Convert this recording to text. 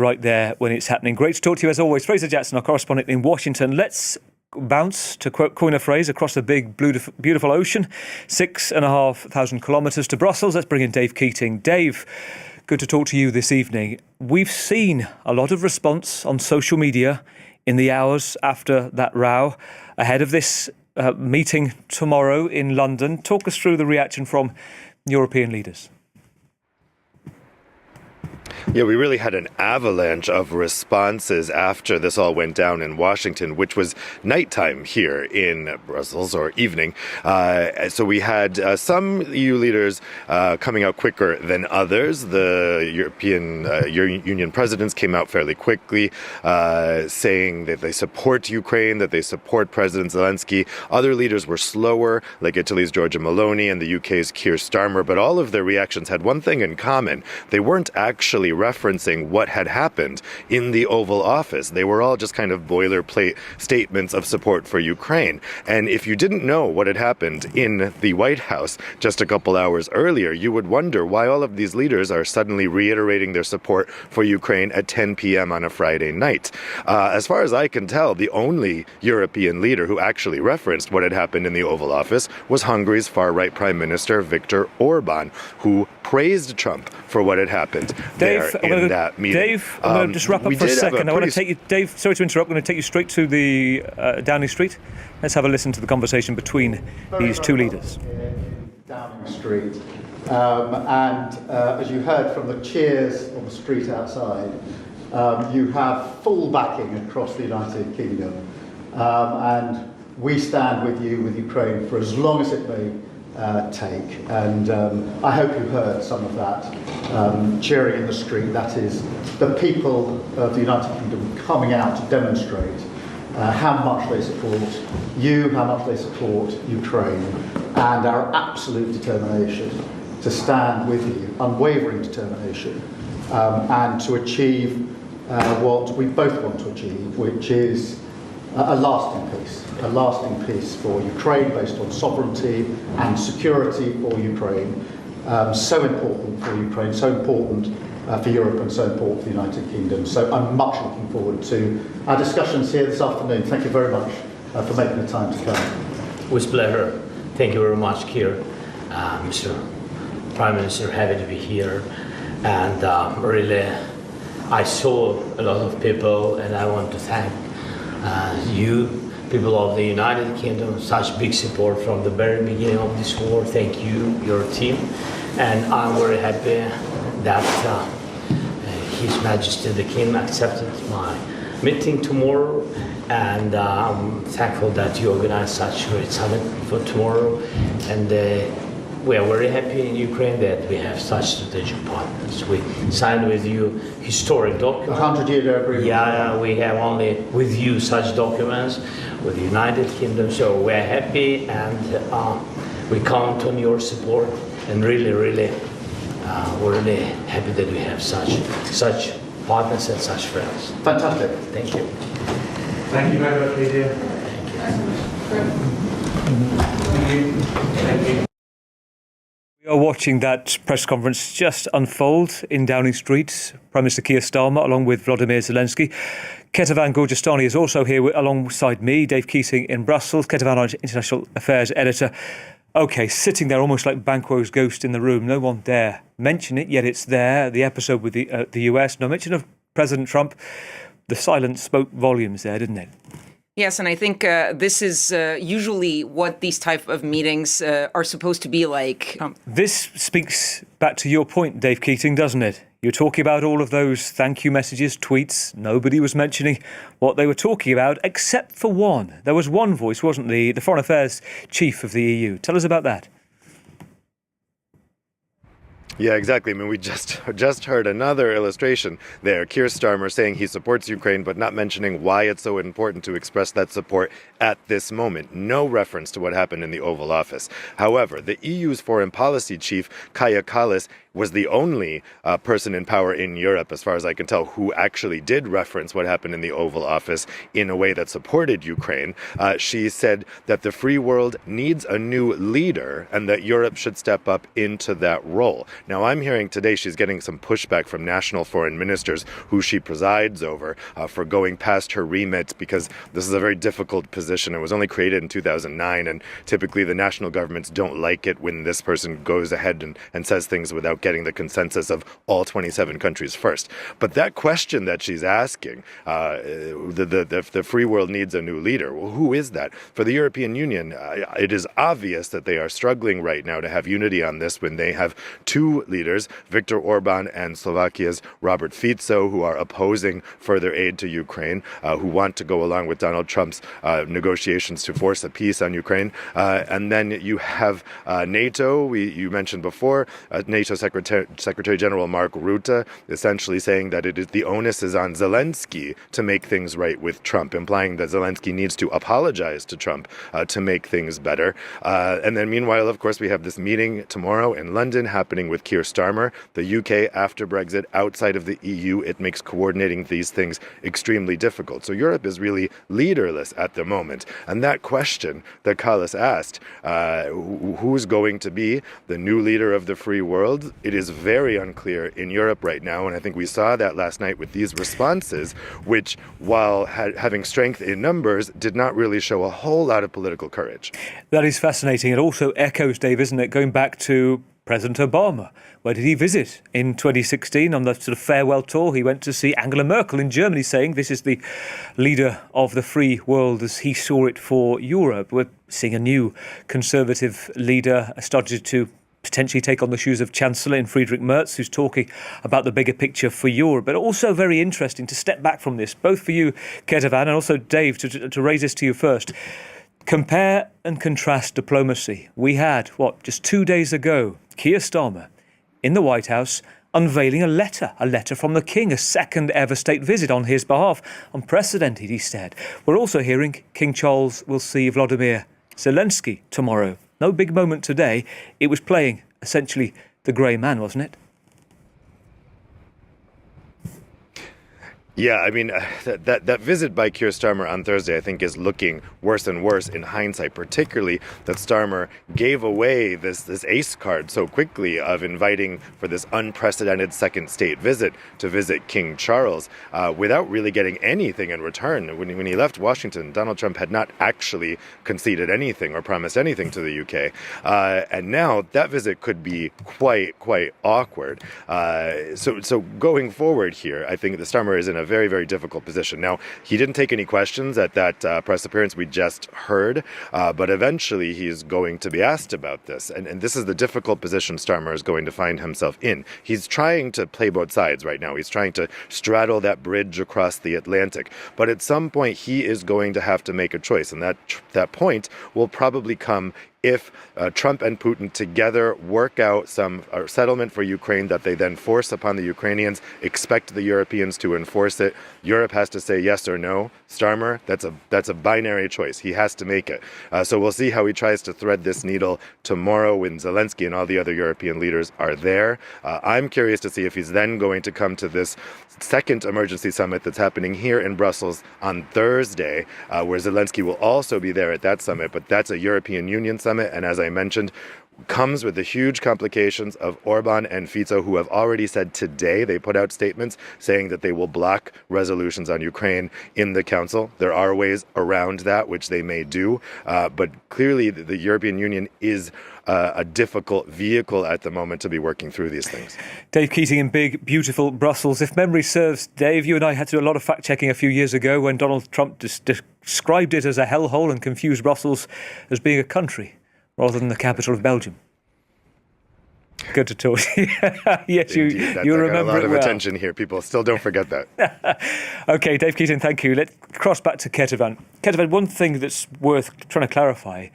right there when it's happening. Great to talk to you as always. Fraser Jackson, our correspondent in Washington. Let's bounce, to coin a phrase, across the big, beautiful ocean. 6,500 kilometres to Brussels. Let's bring in Dave Keating. Dave, good to talk to you this evening. We've seen a lot of response on social media in the hours after that row, ahead of this meeting tomorrow in London. Talk us through the reaction from European leaders. Yeah, we really had an avalanche of responses after this all went down in Washington, which was nighttime here in Brussels, or evening. So we had some EU leaders coming out quicker than others. The European Union presidents came out fairly quickly, saying that they support Ukraine, that they support President Zelenskyy. Other leaders were slower, like Italy's Giorgia Meloni and the UK's Keir Starmer, but all of their reactions had one thing in common. They weren't actually referencing what had happened in the Oval Office. They were all just kind of boilerplate statements of support for Ukraine. And if you didn't know what had happened in the White House just a couple hours earlier, you would wonder why all of these leaders are suddenly reiterating their support for Ukraine at 10 p.m. on a Friday night. As far as I can tell, the only European leader who actually referenced what had happened in the Oval Office was Hungary's far-right Prime Minister Viktor Orban, who praised Trump for what had happened in that meeting. Dave, I'm going to just wrap up for a second. I want to take you, Dave, sorry to interrupt, I'm going to take you straight to the Downing Street. Let's have a listen to the conversation between these two leaders. Downing Street. As you heard from the cheers on the street outside, you have full backing across the United Kingdom. And we stand with you, with Ukraine, for as long as it may take. And I hope you heard some of that cheering in the street. That is the people of the United Kingdom coming out to demonstrate how much they support you, how much they support Ukraine, and our absolute determination to stand with you, unwavering determination, and to achieve what we both want to achieve, which is a lasting peace for Ukraine based on sovereignty and security for Ukraine. So important for Ukraine, so important for Europe, and so important for the United Kingdom. So I'm much looking forward to our discussions here this afternoon. Thank you very much for making the time to come. With pleasure. Thank you very much, Keir. Mr. Prime Minister, happy to be here. And really, I saw a lot of people, and I want to thank you, people of the United Kingdom, such big support from the very beginning of this war. Thank you, your team. And I'm very happy that His Majesty the King accepted my meeting tomorrow. And I'm thankful that you organized such a great summit for tomorrow. And we are very happy in Ukraine that we have such strategic partners. We signed with you historic documents. 100-year agreement. Yeah, we have only with you such documents with the United Kingdom. So we're happy, and we count on your support. And really, we're really happy that we have such partners and such friends. Fantastic. Thank you. Thank you very much, Lydia. Thank you. We are watching that press conference just unfold in Downing Street. Prime Minister Keir Starmer, along with Volodymyr Zelenskyy. Ketavan Gorjestani is also here alongside me, Dave Keating in Brussels. Ketavan, our international affairs editor. OK, sitting there almost like Banquo's ghost in the room. No one dare mention it, yet it's there. The episode with the US, no mention of President Trump. The silence spoke volumes there, didn't it? Yes, and I think this is usually what these type of meetings are supposed to be like. This speaks back to your point, Dave Keating, doesn't it? You're talking about all of those thank you messages, tweets. Nobody was mentioning what they were talking about, except for one. There was one voice, wasn't there? The Foreign Affairs Chief of the EU. Tell us about that. Yeah, exactly. I mean, we just heard another illustration there. Keir Starmer saying he supports Ukraine, but not mentioning why it's so important to express that support at this moment. No reference to what happened in the Oval Office. However, the EU's foreign policy chief, Kaja Kallas, was the only person in power in Europe, as far as I can tell, who actually did reference what happened in the Oval Office in a way that supported Ukraine. She said that the free world needs a new leader and that Europe should step up into that role. Now, I'm hearing today she's getting some pushback from national foreign ministers who she presides over for going past her remit, because this is a very difficult position. It was only created in 2009, and typically the national governments don't like it when this person goes ahead and says things without getting the consensus of all 27 countries first. But that question that she's asking, the free world needs a new leader. Well, who is that? For the European Union, it is obvious that they are struggling right now to have unity on this when they have two leaders, Viktor Orban and Slovakia's Robert Fico, who are opposing further aid to Ukraine, who want to go along with Donald Trump's negotiations to force a peace on Ukraine. And then you have NATO, you mentioned before, NATO Secretary General Mark Rutte essentially saying that the onus is on Zelenskyy to make things right with Trump, implying that Zelenskyy needs to apologize to Trump to make things better. And then meanwhile, of course, we have this meeting tomorrow in London happening with Keir Starmer. The UK, after Brexit, outside of the EU, it makes coordinating these things extremely difficult. So Europe is really leaderless at the moment. And that question that Carlos asked, who's going to be the new leader of the free world, it is very unclear in Europe right now. And I think we saw that last night with these responses, which, while having strength in numbers, did not really show a whole lot of political courage. That is fascinating. It also echoes, Dave, isn't it, going back to President Obama. Where did he visit? In 2016, on the sort of farewell tour, he went to see Angela Merkel in Germany, saying this is the leader of the free world as he saw it for Europe. We're seeing a new conservative leader started to potentially take on the shoes of Chancellor in Friedrich Merz, who's talking about the bigger picture for Europe. But also very interesting to step back from this, both for you, Ketevan, and also Dave, to raise this to you first. Compare and contrast diplomacy. We had, just 2 days ago, Keir Starmer in the White House unveiling a letter from the King, a second ever state visit on his behalf. Unprecedented, he said. We're also hearing King Charles will see Volodymyr Zelenskyy tomorrow. No big moment today. It was playing, essentially, the grey man, wasn't it? Yeah, I mean, that visit by Keir Starmer on Thursday, I think, is looking worse and worse in hindsight, particularly that Starmer gave away this ace card so quickly of inviting for this unprecedented second state visit to visit King Charles without really getting anything in return. When he left Washington, Donald Trump had not actually conceded anything or promised anything to the UK. And now that visit could be quite awkward. So going forward here, I think the Starmer is in a very, very difficult position. Now, he didn't take any questions at that press appearance we just heard, but eventually he's going to be asked about this. And this is the difficult position Starmer is going to find himself in. He's trying to play both sides right now. He's trying to straddle that bridge across the Atlantic. But at some point, he is going to have to make a choice. And that point will probably come if Trump and Putin together work out some settlement for Ukraine that they then force upon the Ukrainians, expect the Europeans to enforce it. Europe has to say yes or no. Starmer, that's a binary choice. He has to make it. So we'll see how he tries to thread this needle tomorrow when Zelenskyy and all the other European leaders are there. I'm curious to see if he's then going to come to this second emergency summit that's happening here in Brussels on Thursday, where Zelenskyy will also be there at that summit, but that's a European Union summit. And as I mentioned, comes with the huge complications of Orban and Fico, who have already said today, they put out statements saying that they will block resolutions on Ukraine in the Council. There are ways around that, which they may do. But clearly, the European Union is a difficult vehicle at the moment to be working through these things. Dave Keating in big, beautiful Brussels. If memory serves, Dave, you and I had to do a lot of fact-checking a few years ago when Donald Trump described it as a hellhole and confused Brussels as being a country rather than the capital of Belgium. Good to talk to you. Yes, you remember it well. A lot of attention here. People still don't forget that. OK, Dave Keating, thank you. Let's cross back to Ketevan. Ketevan, one thing that's worth trying to clarify,